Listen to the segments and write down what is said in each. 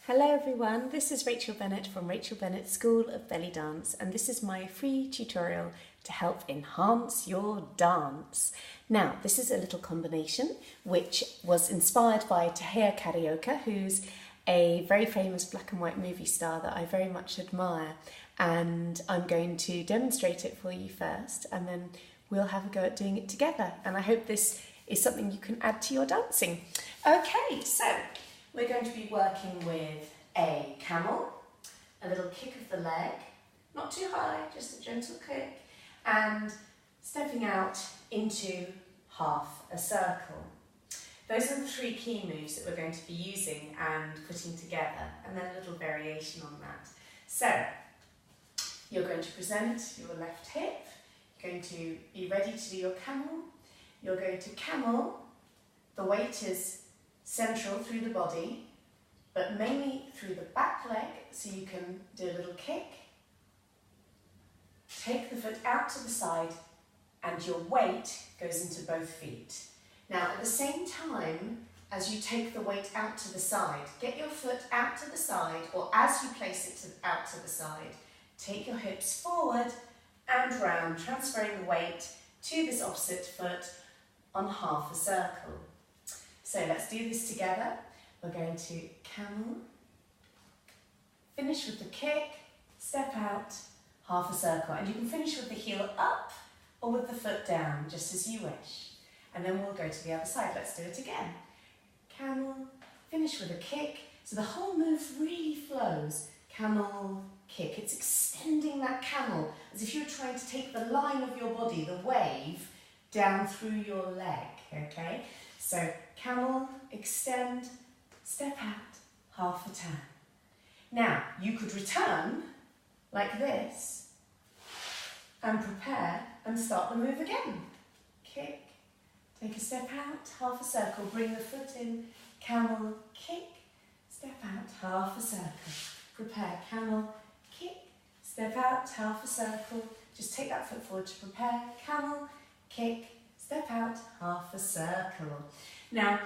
Hello everyone, this is Rachel Bennett from Rachel Bennett School of Bellydance, and this is my free tutorial to help enhance your dance. Now, this is a little combination which was inspired by Taheyya Karioka, who's a very famous black and white movie star that I very much admire, and I'm going to demonstrate it for you first and then we'll have a go at doing it together, and I hope this is something you can add to your dancing. Okay, so we're going to be working with a camel, a little kick of the leg, not too high, just a gentle kick, and stepping out into half a circle. Those are the three key moves that we're going to be using and putting together, and then a little variation on that. So, you're going to present your left hip, you're going to be ready to do your camel, you're going to camel, the weight is central through the body, but mainly through the back leg, so you can do a little kick, take the foot out to the side, and your weight goes into both feet. Now, at the same time as you take the weight out to the side, get your foot out to the side, or as you place it out to the side, take your hips forward and round, transferring the weight to this opposite foot on half a circle. So let's do this together. We're going to camel, finish with the kick, step out, half a circle. And you can finish with the heel up or with the foot down, just as you wish. And then we'll go to the other side. Let's do it again. Camel, finish with a kick. So the whole move really flows. Camel, kick. It's extending that camel as if you were trying to take the line of your body, the wave, down through your leg, okay? So camel, extend, step out, half a turn. Now, you could return like this and prepare and start the move again. Kick, take a step out, half a circle, bring the foot in, camel, kick, step out, half a circle. Prepare, camel, kick, step out, half a circle. Just take that foot forward to prepare, camel, kick, step out, half a circle. Now,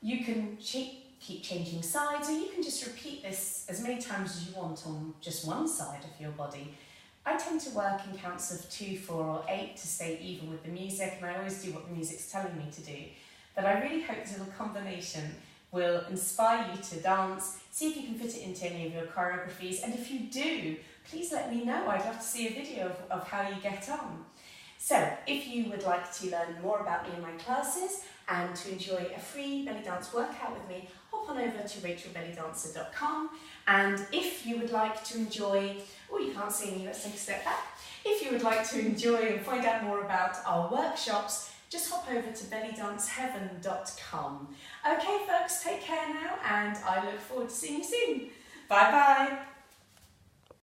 you can keep changing sides, or you can just repeat this as many times as you want on just one side of your body. I tend to work in counts of 2, 4 or 8 to stay even with the music, and I always do what the music's telling me to do. But I really hope this little combination will inspire you to dance. See if you can fit it into any of your choreographies, and if you do, please let me know. I'd love to see a video of how you get on. So, if you would like to learn more about me and my classes and to enjoy a free belly dance workout with me, hop on over to rachelbellydancer.com, and if you would like to enjoy, oh, you can't see me, let's take a step back. If you would like to enjoy and find out more about our workshops, just hop over to bellydanceheaven.com. Okay folks, take care now, and I look forward to seeing you soon. Bye bye.